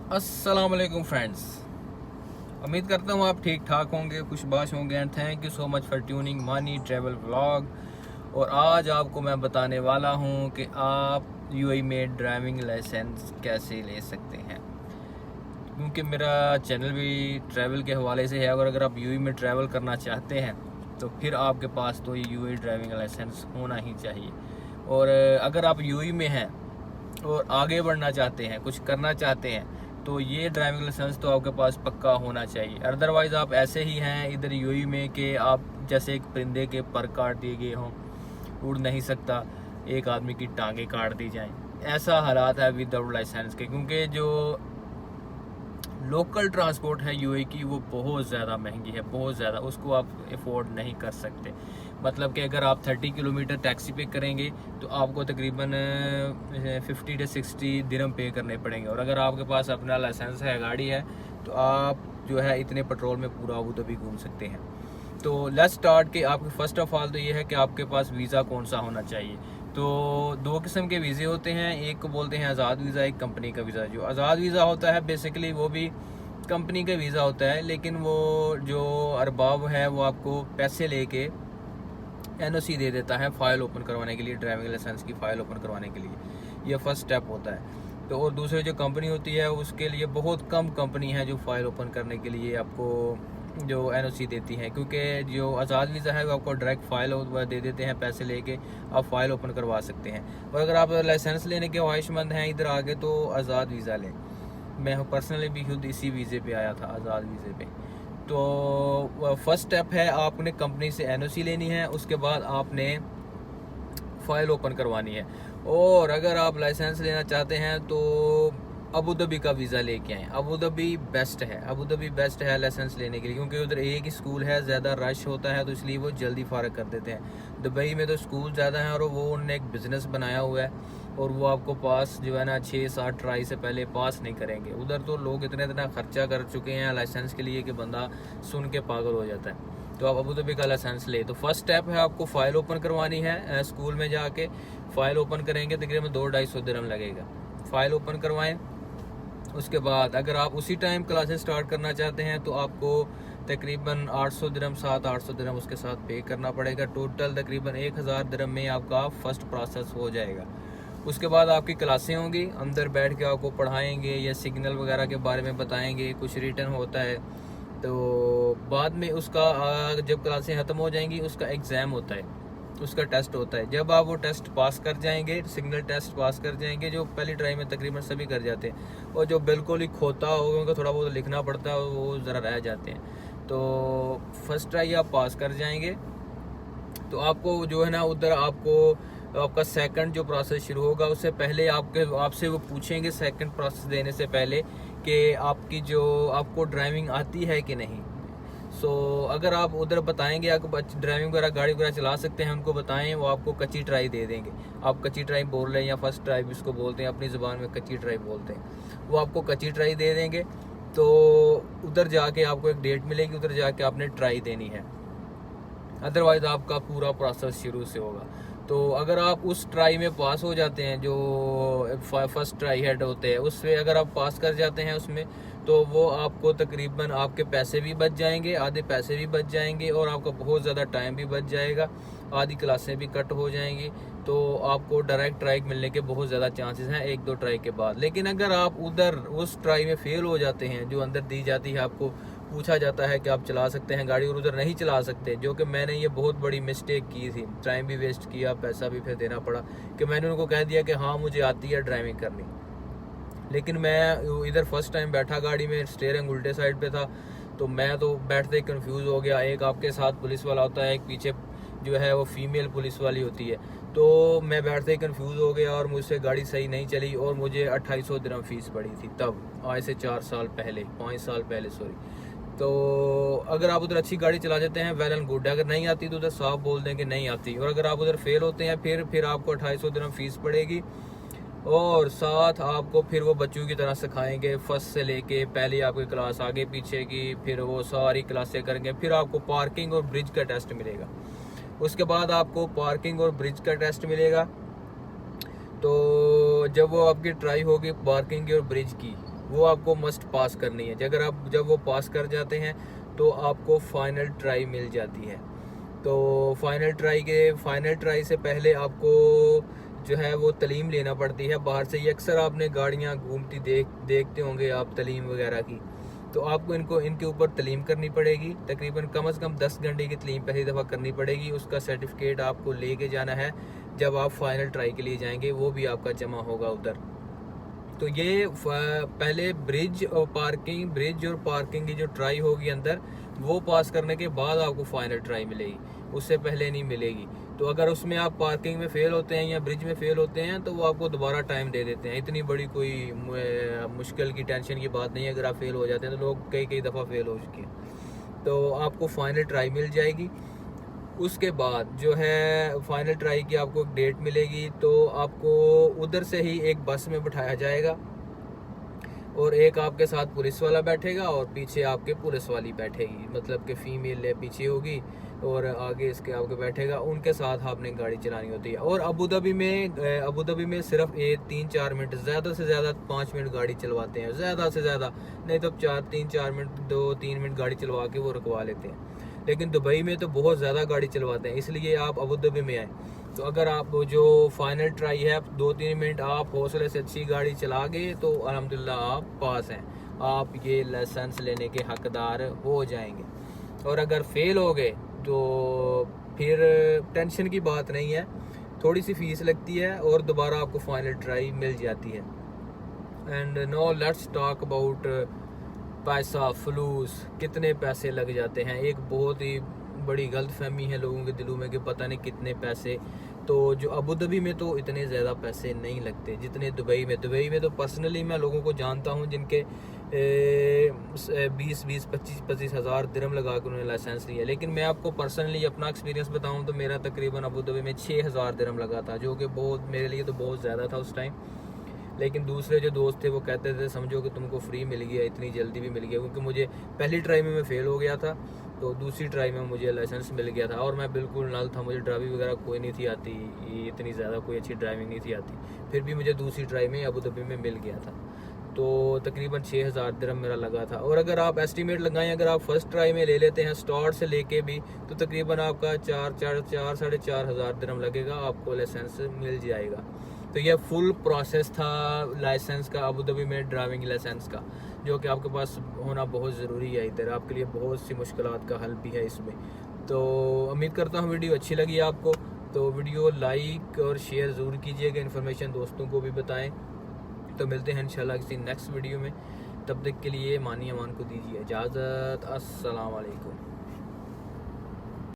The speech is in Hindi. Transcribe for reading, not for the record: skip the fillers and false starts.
अस्सलाम वालेकुम फ्रेंड्स। उम्मीद करता हूँ आप ठीक ठाक होंगे, खुशबाश होंगे and thank you so much for tuning मानी ट्रैवल व्लॉग। और आज आपको मैं बताने वाला हूँ कि आप यूएई में ड्राइविंग लाइसेंस कैसे ले सकते हैं, क्योंकि मेरा चैनल भी ट्रैवल के हवाले से है। और अगर आप यूएई में ट्रैवल करना चाहते हैं तो फिर आपके पास तो ये यूएई ड्राइविंग लाइसेंस होना ही चाहिए। और अगर आप यूएई में हैं और आगे बढ़ना चाहते हैं, कुछ करना चाहते हैं, तो ये ड्राइविंग लाइसेंस तो आपके पास पक्का होना चाहिए। अदरवाइज़ आप ऐसे ही हैं इधर यूएई में कि आप जैसे एक परिंदे के पर काट दिए गए हों, उड़ नहीं सकता, एक आदमी की टांगें काट दी जाएं। ऐसा हालात है विदाउट लाइसेंस के, क्योंकि जो लोकल ट्रांसपोर्ट है यूएई की वो बहुत ज़्यादा महंगी है, बहुत ज़्यादा, उसको आप अफोर्ड नहीं कर सकते। मतलब कि अगर आप 30 किलोमीटर टैक्सी पे करेंगे तो आपको तकरीबन 50 से 60 दिरहम पे करने पड़ेंगे। और अगर आपके पास अपना लाइसेंस है, गाड़ी है, तो आप जो है इतने पेट्रोल में पूरा अबू धाबी घूम सकते हैं। तो लेट्स स्टार्ट कि आपके फर्स्ट ऑफ ऑल तो ये है कि आपके पास वीज़ा कौन सा होना चाहिए। तो दो किस्म के वीज़े होते हैं, एक को बोलते हैं आज़ाद वीज़ा, एक कंपनी का वीज़ा। जो आज़ाद वीज़ा होता है बेसिकली वो भी कंपनी का वीज़ा होता है, लेकिन वो जो अरबाब है वो आपको पैसे लेके एनओसी दे देता है फ़ाइल ओपन करवाने के लिए, ड्राइविंग लाइसेंस की फ़ाइल ओपन करवाने के लिए। यह फर्स्ट स्टेप होता है। तो और दूसरे जो कंपनी होती है उसके लिए बहुत कम कंपनी है जो फ़ाइल ओपन करने के लिए आपको जो एनओसी देती हैं, क्योंकि जो आज़ाद वीज़ा है वो आपको डायरेक्ट फ़ाइल दे देते हैं, पैसे लेके आप फ़ाइल ओपन करवा सकते हैं। और अगर आप लाइसेंस लेने के ख्वाहिशमंद हैं इधर आगे, तो आज़ाद वीज़ा लें। मैं पर्सनली भी खुद इसी वीज़े पे आया था, आज़ाद वीज़े पे। तो फर्स्ट स्टेप है आपने कंपनी से एनओसी लेनी है, उसके बाद आपने फ़ाइल ओपन करवानी है। और अगर आप लाइसेंस लेना चाहते हैं तो अबू धाबी का वीज़ा लेके आएँ। अबू धाबी बेस्ट है, अबू धाबी बेस्ट है लाइसेंस लेने के लिए, क्योंकि उधर एक ही स्कूल है, ज़्यादा रश होता है तो इसलिए वो जल्दी फारग कर देते हैं। दुबई में तो स्कूल ज़्यादा हैं और वो उन्होंने एक बिज़नेस बनाया हुआ है, और वो आपको पास जो है ना 6-7 ट्राई से पहले पास नहीं करेंगे। उधर तो लोग इतना खर्चा कर चुके हैं लाइसेंस के लिए कि बंदा सुन के पागल हो जाता है। तो आप अबू धाबी का लाइसेंस ले, तो फर्स्ट स्टेप है आपको फ़ाइल ओपन करवानी है। स्कूल में जाके फ़ाइल ओपन करेंगे तकरीबन 200-250 दिरहम लगेगा। फ़ाइल ओपन करवाएं। उसके बाद अगर आप उसी टाइम क्लासेस स्टार्ट करना चाहते हैं तो आपको तकरीबन 800 दिरहम, 700-800 दिरहम उसके साथ पे करना पड़ेगा। टोटल तकरीबन 1000 दिरहम में आपका फ़र्स्ट प्रोसेस हो जाएगा। उसके बाद आपकी क्लासें होंगी, अंदर बैठ के आपको पढ़ाएंगे या सिग्नल वगैरह के बारे में बताएंगे, कुछ रिटर्न होता है। तो बाद में उसका जब क्लासें ख़त्म हो जाएंगी उसका एग्ज़ाम होता है, उसका टेस्ट होता है। जब आप वो टेस्ट पास कर जाएंगे, सिग्नल टेस्ट पास कर जाएंगे, जो पहली ट्राई में तकरीबन सभी कर जाते हैं, और जो बिल्कुल ही खोता हो उनको थोड़ा बहुत लिखना पड़ता है वो ज़रा रह जाते हैं। तो फर्स्ट ट्राई आप पास कर जाएंगे तो आपको जो है ना उधर आपको आपका सेकंड जो प्रोसेस शुरू होगा उससे पहले आपसे वो पूछेंगे सेकंड प्रोसेस देने से पहले कि आपकी जो आपको ड्राइविंग आती है कि नहीं। अगर आप उधर बताएंगे आपको ड्राइविंग वगैरह, गाड़ी वगैरह चला सकते हैं, उनको बताएं, वो आपको कच्ची ट्राई दे देंगे। आप कच्ची ट्राई बोल रहे हैं या फर्स्ट ट्राई इसको बोलते हैं, अपनी ज़ुबान में कच्ची ट्राई बोलते हैं, वो आपको कच्ची ट्राई दे देंगे। तो उधर जाके आपको एक डेट मिलेगी, उधर जाके आपने ट्राई देनी है। अदरवाइज़ आपका पूरा प्रोसेस शुरू से होगा। तो अगर आप उस ट्राई में पास हो जाते हैं, जो फर्स्ट ट्राई हेड होते हैं उससे अगर आप पास कर जाते हैं उसमें, तो वो आपको तकरीबन आपके पैसे भी बच जाएंगे, आधे पैसे भी बच जाएंगे, और आपका बहुत ज़्यादा टाइम भी बच जाएगा, आधी क्लासें भी कट हो जाएंगी। तो आपको डायरेक्ट ट्राई मिलने के बहुत ज़्यादा चांसेस हैं 1-2 ट्राई के बाद। लेकिन अगर आप उधर उस ट्राई में फेल हो जाते हैं, जो अंदर दी जाती है, आपको पूछा जाता है कि आप चला सकते हैं गाड़ी, और उधर नहीं चला सकते, जो कि मैंने ये बहुत बड़ी मिस्टेक की थी, टाइम भी वेस्ट किया, पैसा भी फिर देना पड़ा, कि मैंने उनको कह दिया कि हाँ मुझे आती है ड्राइविंग करनी, लेकिन मैं इधर फर्स्ट टाइम बैठा गाड़ी में, स्टीयरिंग उल्टे साइड पे था, तो मैं तो बैठते ही कंफ्यूज हो गया। एक आपके साथ पुलिस वाला होता है, एक पीछे जो है वो फीमेल पुलिस वाली होती है, तो मैं बैठते ही कंफ्यूज हो गया और मुझसे गाड़ी सही नहीं चली, और मुझे 2800 दिरहम फीस पड़ी थी तब, आज से 4 साल पहले, 5 साल पहले सॉरी। तो अगर आप उधर अच्छी गाड़ी चला जाते हैं वेल एंड गुड है, अगर नहीं आती तो उधर साफ बोल दें कि नहीं आती। और अगर आप उधर फेल होते हैं फिर आपको 2800 दिरहम फीस पड़ेगी, और साथ आपको फिर वो बच्चों की तरह सिखाएंगे, फर्स्ट से लेके पहले आपकी क्लास आगे पीछे की, फिर वो सारी क्लासें करेंगे, फिर आपको पार्किंग और ब्रिज का टेस्ट मिलेगा। उसके बाद आपको पार्किंग और ब्रिज का टेस्ट मिलेगा। तो जब वो आपकी ट्राई होगी पार्किंग की और ब्रिज की, वो आपको मस्ट पास करनी है। अगर आप जब वो पास कर जाते हैं तो आपको फ़ाइनल ट्राई मिल जाती है। तो फ़ाइनल ट्राई से पहले आपको जो है वो तलीम लेना पड़ती है बाहर से। ये अक्सर आपने गाड़ियाँ घूमती देखते होंगे आप तलीम वगैरह की, तो आपको इनके ऊपर तलीम करनी पड़ेगी। तकरीबन कम से कम 10 घंटे की तलीम पहली दफ़ा करनी पड़ेगी। उसका सर्टिफिकेट आपको लेके जाना है जब आप फाइनल ट्राई के लिए जाएंगे, वो भी आपका जमा होगा उधर। तो ये पहले ब्रिज और पार्किंग की जो ट्राई होगी अंदर, वो पास करने के बाद आपको फाइनल ट्राई मिलेगी, उससे पहले नहीं मिलेगी। तो अगर उसमें आप पार्किंग में फेल होते हैं या ब्रिज में फेल होते हैं तो वो आपको दोबारा टाइम दे देते हैं। इतनी बड़ी कोई मुश्किल की टेंशन की बात नहीं है। अगर आप फेल हो जाते हैं तो लोग कई दफ़ा फेल हो चुके हैं। तो आपको फाइनल ट्राई मिल जाएगी। उसके बाद जो है फाइनल ट्राई की आपको एक डेट मिलेगी, तो आपको उधर से ही एक बस में बिठाया जाएगा और एक आपके साथ पुलिस वाला बैठेगा और पीछे आपके पुलिस वाली बैठेगी, मतलब कि फ़ीमेल पीछे होगी और आगे इसके आपके बैठेगा। उनके साथ आपने गाड़ी चलानी होती है। और अबू धाबी में सिर्फ 3-4 मिनट, ज़्यादा से ज़्यादा 5 मिनट गाड़ी चलवाते हैं, ज़्यादा से ज़्यादा, नहीं तो 3-4 मिनट 2-3 मिनट गाड़ी चलवा के वो रुकवा लेते हैं। लेकिन दुबई में तो बहुत ज़्यादा गाड़ी चलवाते हैं, इसलिए आप अबू धाबी में आए तो अगर आप जो फाइनल ट्राई है 2-3 मिनट आप हौसले से अच्छी गाड़ी चला गए तो अल्हम्दुलिल्लाह आप पास हैं, आप ये लाइसेंस लेने के हकदार हो जाएंगे। और अगर फेल हो गए तो फिर टेंशन की बात नहीं है, थोड़ी सी फीस लगती है और दोबारा आपको फाइनल ट्राई मिल जाती है। And no let's talk about पैसा, फलूस, कितने पैसे लग जाते हैं। एक बहुत ही बड़ी गलत फहमी है लोगों के दिलों में कि पता नहीं कितने पैसे। तो जो अबू धाबी में तो इतने ज़्यादा पैसे नहीं लगते जितने दुबई में तो पर्सनली मैं लोगों को जानता हूँ जिनके 20-25 हज़ार दिरहम लगा कर उन्होंने लाइसेंस लिया। लेकिन मैं आपको पर्सनली अपना एक्सपीरियंस बताऊँ तो मेरा तकरीबन अबू धाबी में 6,000 दिरहम लगा था, जो कि बहुत, मेरे लिए तो बहुत ज़्यादा था उस टाइम। लेकिन दूसरे जो दोस्त थे वो कहते थे समझो कि तुमको फ्री मिल गया, इतनी जल्दी भी मिल गया, क्योंकि मुझे पहली ट्राई में मैं फ़ेल हो गया था तो दूसरी ट्राई में मुझे लाइसेंस मिल गया था। और मैं बिल्कुल नल था, मुझे ड्राइविंग वगैरह कोई नहीं थी आती, इतनी ज़्यादा कोई अच्छी ड्राइविंग नहीं थी आती, फिर भी मुझे दूसरी ट्राई में अबू धाबी में मिल गया था। तो तकरीबन 6,000 दिरहम मेरा लगा था। और अगर आप एस्टिमेट लगाएं, अगर आप फर्स्ट ट्राई में ले लेते हैं स्टार्ट से लेके भी, तो तकरीबन आपका 4-4 हज़ार दिरहम लगेगा, आपको लाइसेंस मिल जाएगा। तो यह फुल प्रोसेस था लाइसेंस का अबू धाबी में, ड्राइविंग लाइसेंस का, जो कि आपके पास होना बहुत ज़रूरी है। इधर आपके लिए बहुत सी मुश्किलात का हल भी है इसमें। तो उम्मीद करता हूँ वीडियो अच्छी लगी आपको, तो वीडियो लाइक और शेयर ज़रूर कीजिएगा, इन्फॉर्मेशन दोस्तों को भी बताएं। तो मिलते हैं इंशाल्लाह किसी नेक्स्ट वीडियो में, तब तक के लिए मानी अमान को दीजिए इजाज़त। अस्सलाम वालेकुम।